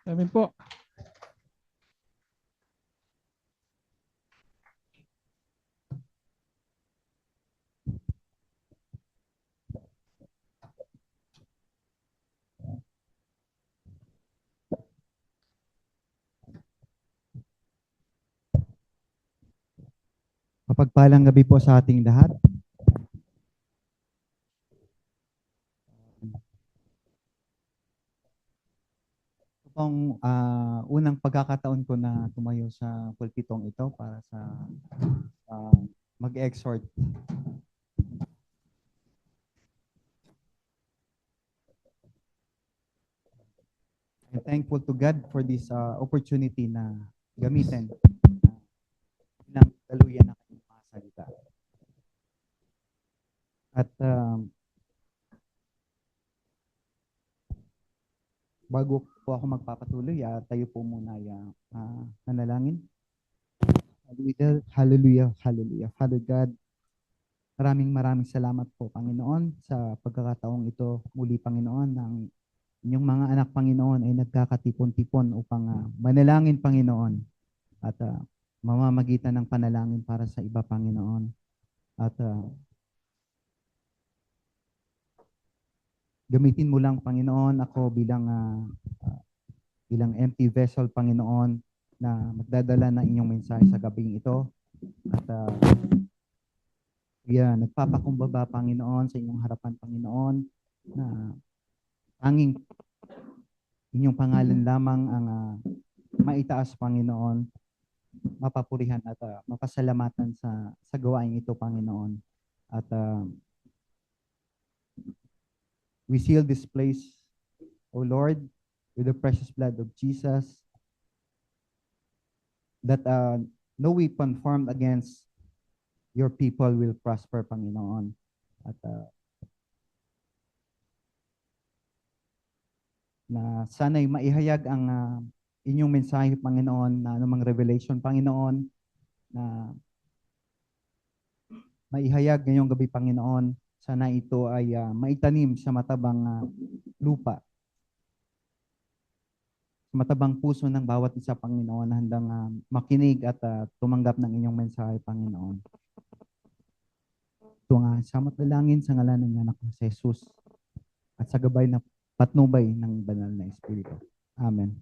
Amin po. Mapagpalang gabi po sa ating lahat. Ito pong unang pagkakataon ko na tumayo sa pulpitong ito para sa mag-exhort. I'm thankful to God for this opportunity na gamitin ng daluyan ng kanyang mga salita. At bago po ako magpapatuloy, tayo po muna ay manalangin. Hallelujah, hallelujah, hallelujah. Father God, maraming salamat po, Panginoon, sa pagkakataong ito. Muli, Panginoon, ng inyong mga anak, Panginoon, ay nagkakatipon-tipon upang manalangin, Panginoon, at mamamagitan ng panalangin para sa iba, Panginoon. At gamitin mo lang, Panginoon, ako bilang empty vessel, Panginoon, na magdadala ng inyong mensahe sa gabing ito. At nagpapakumbaba, Panginoon, sa inyong harapan, Panginoon, na tanging inyong pangalan lamang ang maitaas, Panginoon, mapapurihan at mapasalamatan sa gawain ito, Panginoon. At we seal this place, O Lord, with the precious blood of Jesus, that no weapon formed against your people will prosper, Panginoon. At na sana'y maihayag ang inyong mensahe, Panginoon, na anumang revelation, Panginoon, na maihayag ngayong gabi, Panginoon. Sana ito ay maitanim sa matabang lupa, sa matabang puso ng bawat isa, Panginoon, na handang makinig at tumanggap ng inyong mensahe, Panginoon. Ito nga, samat dalangin sa ngalan ng anak ng Jesus at sa gabay na patnubay ng banal na Espiritu. Amen.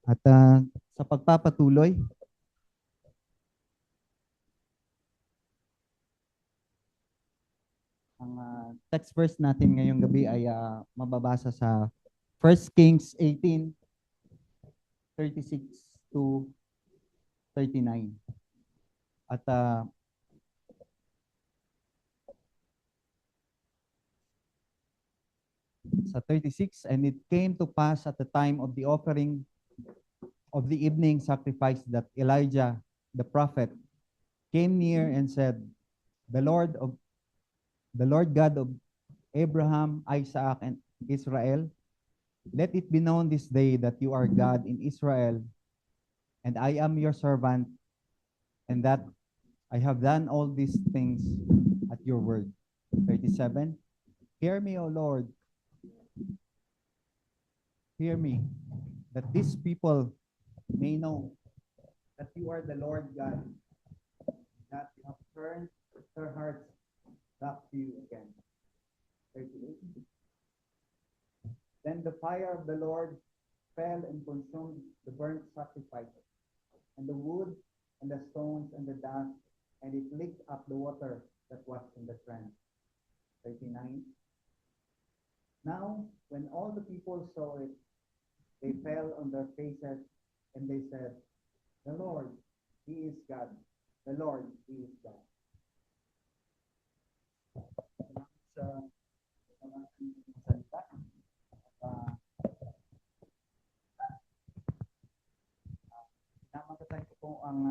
At sa pagpapatuloy, ang text verse natin ngayong gabi ay mababasa sa 1 Kings 18:36 to 39. At sa 36, and it came to pass at the time of the offering of the evening sacrifice that Elijah the prophet came near and said, The Lord God of Abraham, Isaac, and Israel, let it be known this day that you are God in Israel, and I am your servant, and that I have done all these things at your word. 37. Hear me, O Lord. Hear me, that these people may know that you are the Lord God, that you have turned their hearts back to you again. 38. Then the fire of the Lord fell and consumed the burnt sacrifices, and the wood, and the stones, and the dust, and it licked up the water that was in the trench. 39. Now, when all the people saw it, they fell on their faces, and they said, The Lord, He is God. The Lord, He is God. Namatasan ko po ang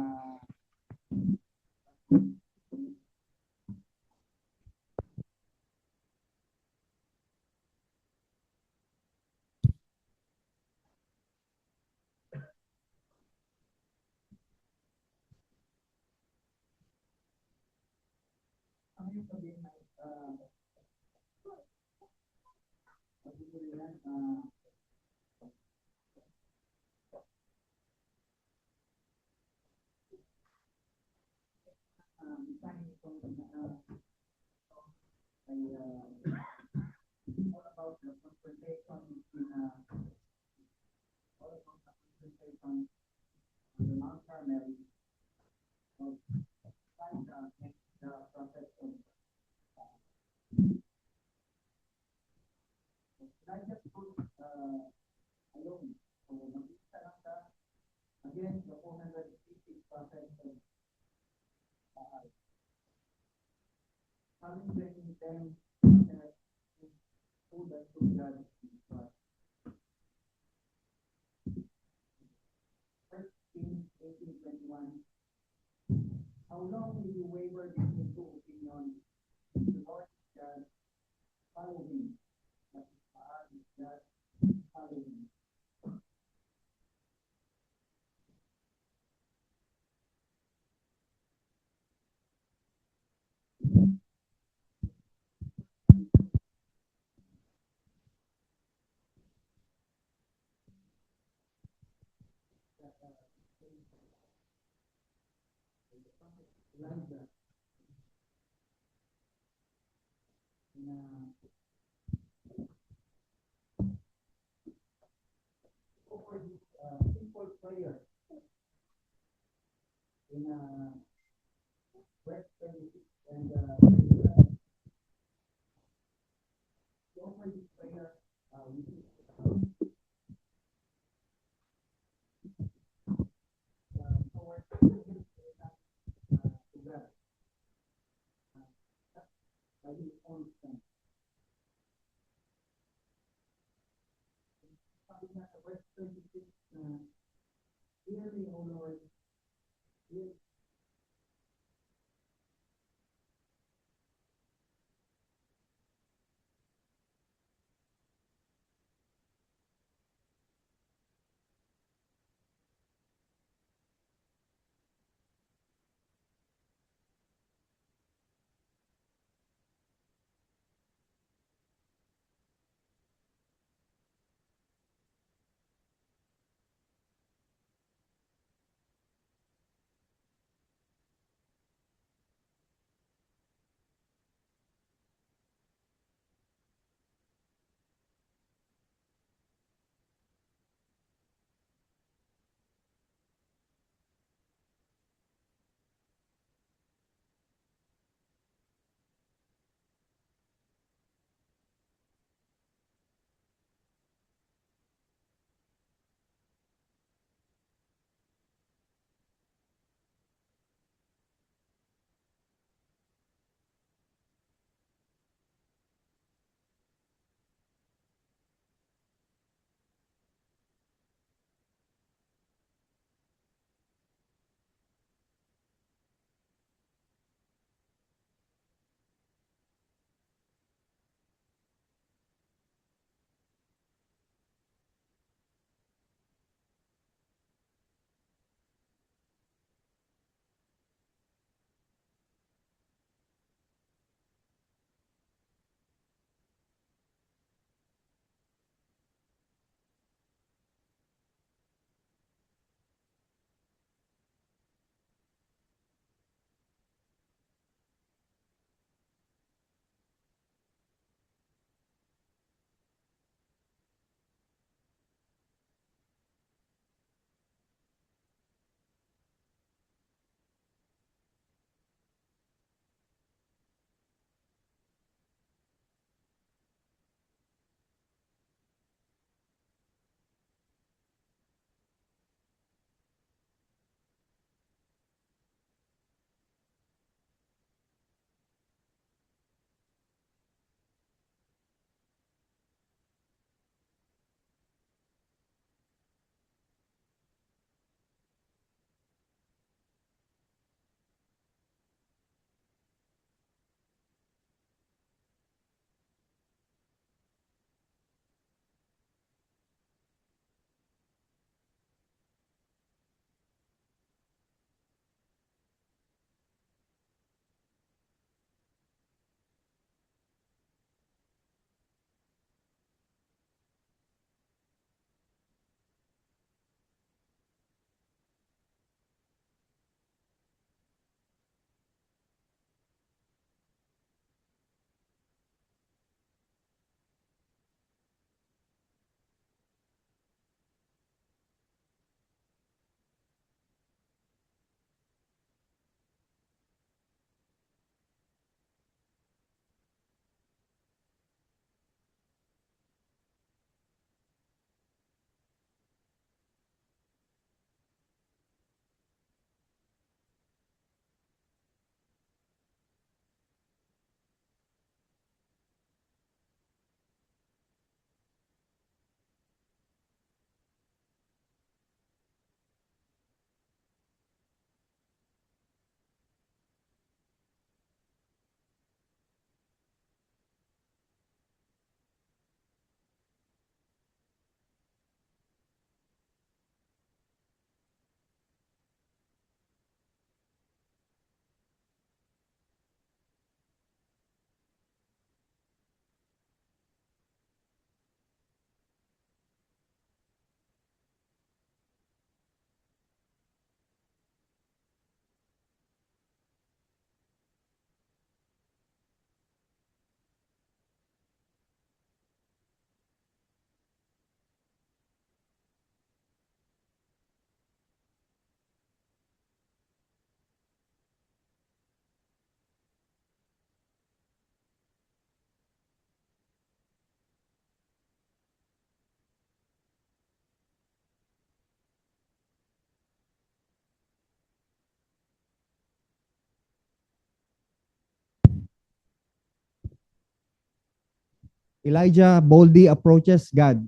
Elijah boldly approaches God,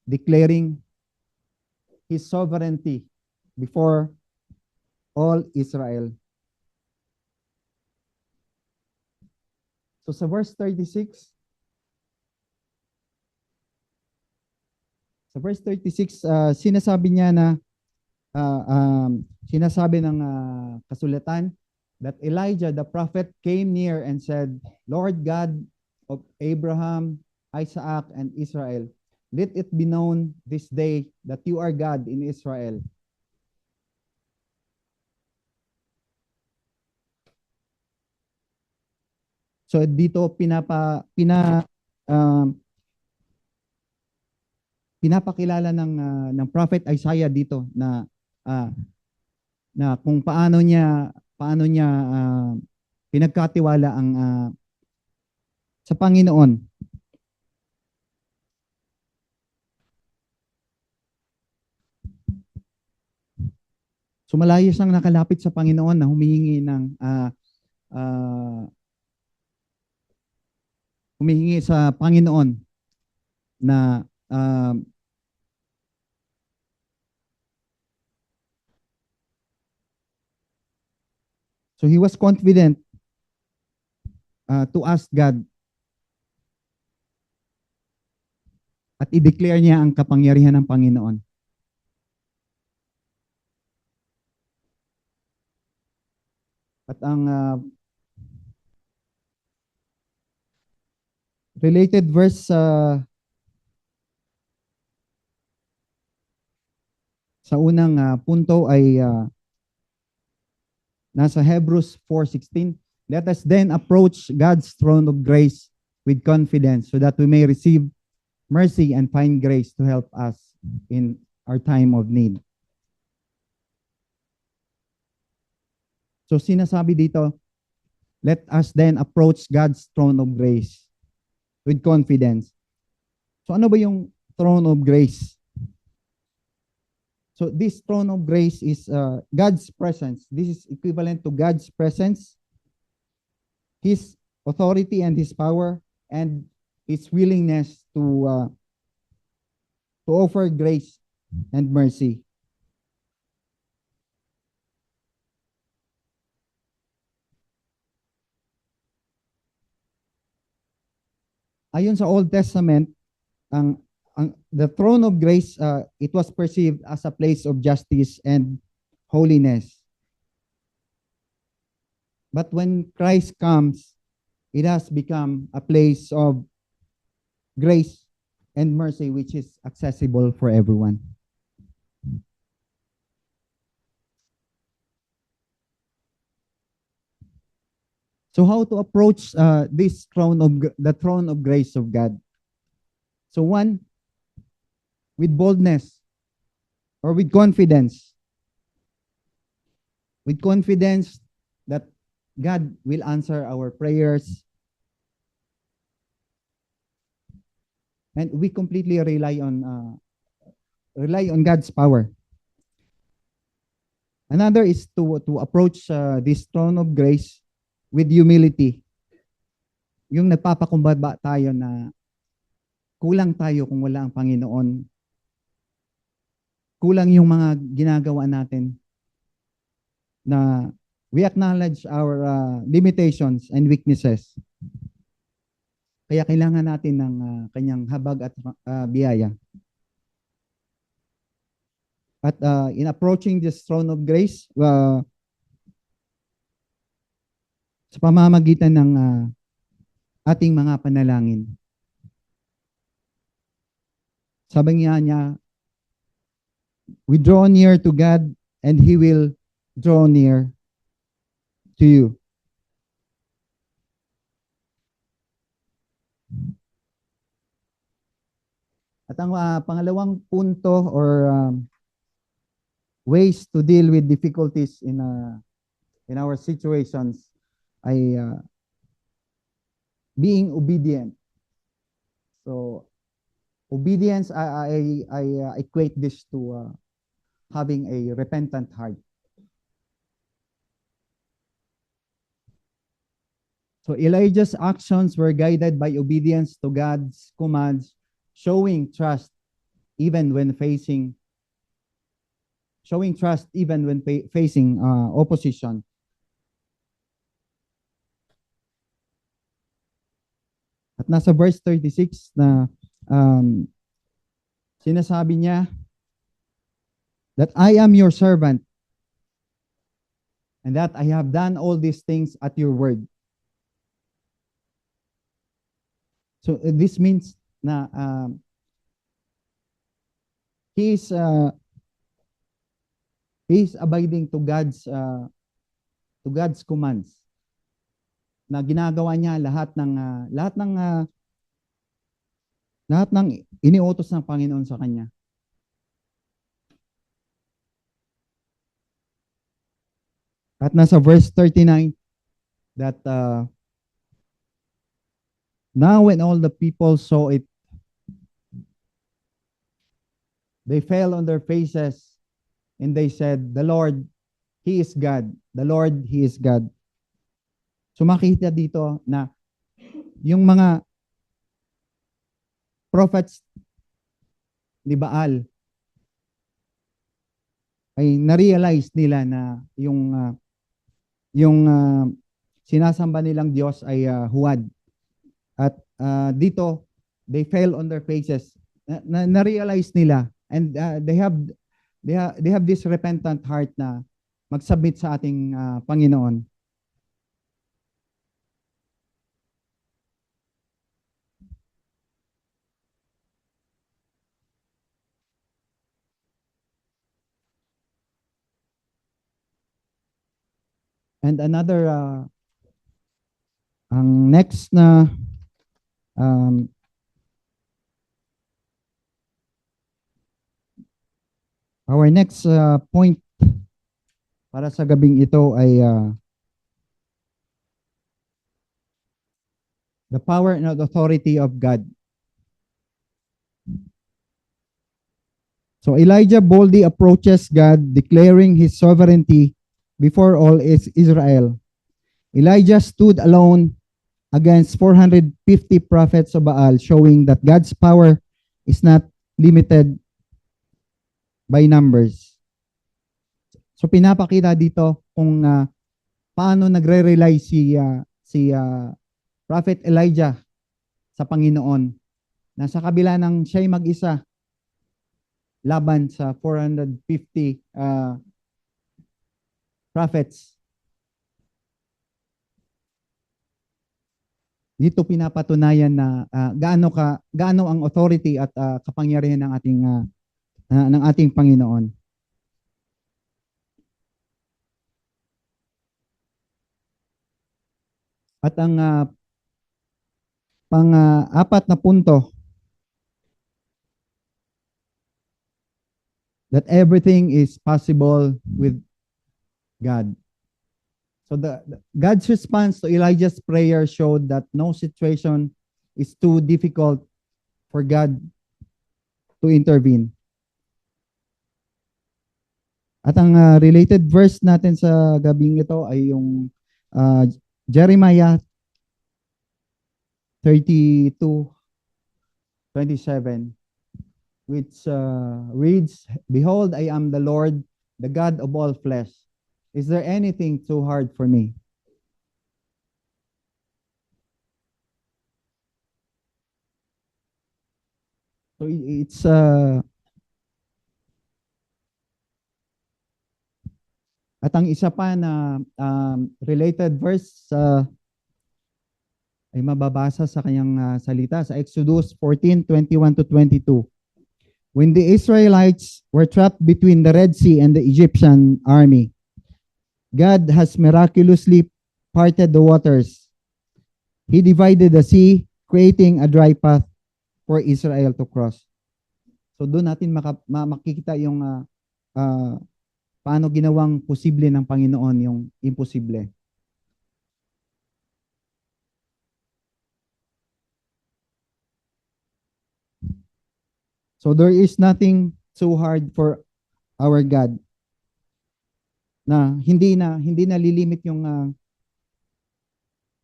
declaring his sovereignty before all Israel. So sa verse 36, sinasabi niya na sinasabi ng kasulatan that Elijah the prophet came near and said, Lord God of Abraham, Isaac, and Israel, let it be known this day that you are God in Israel. So dito pinapakilala ng prophet Isaiah dito na na kung paano niya pinagkatiwala ang sa Panginoon. So malayo siyang nakalapit sa Panginoon na humihingi sa Panginoon na so he was confident to ask God at i-declare niya ang kapangyarihan ng Panginoon. At ang related verse sa unang punto ay nasa Hebrews 4:16. Let us then approach God's throne of grace with confidence so that we may receive mercy and find grace to help us in our time of need. So sinasabi dito, let us then approach God's throne of grace with confidence. So ano ba yung throne of grace? So this throne of grace is God's presence. This is equivalent to God's presence, His authority and His power, and His willingness to offer grace and mercy. Ayon sa Old Testament, the throne of grace, it was perceived as a place of justice and holiness. But when Christ comes, it has become a place of grace and mercy, which is accessible for everyone. So how to approach the throne of grace of God? So one, with boldness or with confidence. With confidence that God will answer our prayers. And we completely rely on God's power. Another is to approach this throne of grace with humility. Yung nagpapakumbaba tayo na kulang tayo kung wala ang Panginoon. Kulang yung mga ginagawa natin na we acknowledge our limitations and weaknesses. Kaya kailangan natin ng kanyang habag at biyaya. At in approaching this throne of grace, sa pamamagitan ng ating mga panalangin. Sabi niya, we draw near to God and He will draw near to you. At ang pangalawang punto or ways to deal with difficulties in our situations ay being obedient. So obedience, I equate this to having a repentant heart. So Elijah's actions were guided by obedience to God's commands, showing trust even when facing facing opposition. At nasa verse 36 na sinasabi niya that I am your servant and that I have done all these things at your word. So this means na he is abiding to God's commands, na ginagawa niya lahat ng iniutos ng Panginoon sa kanya. At nasa verse 39 that now when all the people saw it, they fell on their faces and they said, "The Lord, He is God. The Lord, He is God." So makita dito na yung mga prophets ni Baal ay na-realize nila na yung sinasamba nilang Diyos ay huwad. At dito, they fell on their faces. Na-realize nila and they have this repentant heart na mag-submit sa ating Panginoon. And another ang next na our next point para sa gabing ito ay the power and authority of God. So Elijah boldly approaches God, declaring his sovereignty before all Israel. Elijah stood alone against 450 prophets of Baal, showing that God's power is not limited by numbers. So pinapakita dito kung paano nagre-rely si Prophet Elijah sa Panginoon. Nasa kabila ng siya'y mag-isa laban sa 450 prophets. Dito pinapatunayan na gaano ang authority at kapangyarihan ng ating Panginoon. At ang pang-apat na punto, that everything is possible with God. So God's response to Elijah's prayer showed that no situation is too difficult for God to intervene. At ang related verse natin sa gabing ito ay yung Jeremiah 32:27, which reads, "Behold, I am the Lord, the God of all flesh. Is there anything too hard for me?" So it's at ang isa pa na related verse ay mababasa sa kanyang salita sa Exodus 14:21-22. When the Israelites were trapped between the Red Sea and the Egyptian army, God has miraculously parted the waters. He divided the sea, creating a dry path for Israel to cross. So doon natin makikita yung paano ginawang posible ng Panginoon yung imposible. So there is nothing too hard for our God. Na hindi na lilimit yung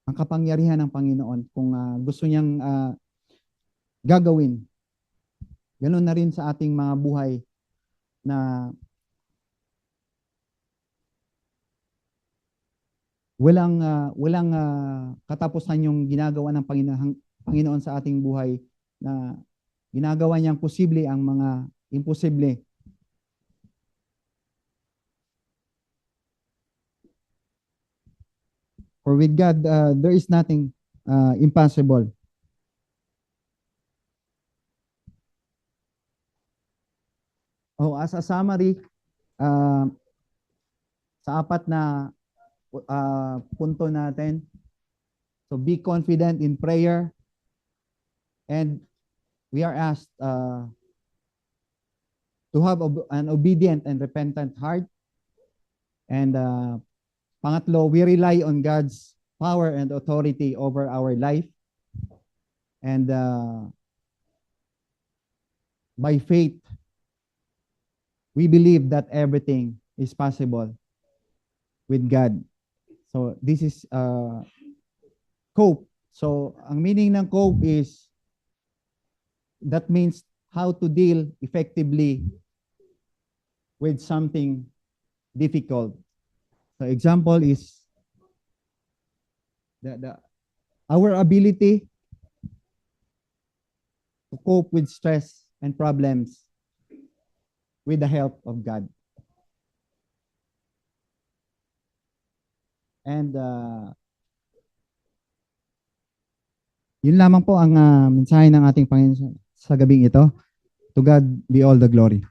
ang kapangyarihan ng Panginoon kung gusto niyang gagawin. Ganun na rin sa ating mga buhay na walang katapusan yung ginagawa ng Panginoon sa ating buhay, na ginagawa niyang posible ang mga imposible. For with God, there is nothing impossible. Oh, as a summary, sa apat na punto natin, so be confident in prayer, and we are asked to have an obedient and repentant heart. And pangatlo, we rely on God's power and authority over our life. And by faith, we believe that everything is possible with God. So this is cope. So ang meaning ng cope is, that means how to deal effectively with something difficult. So example is our ability to cope with stress and problems with the help of God. And yun lamang po ang mensahe ng ating Panginoon sa gabing ito. To God be all the glory.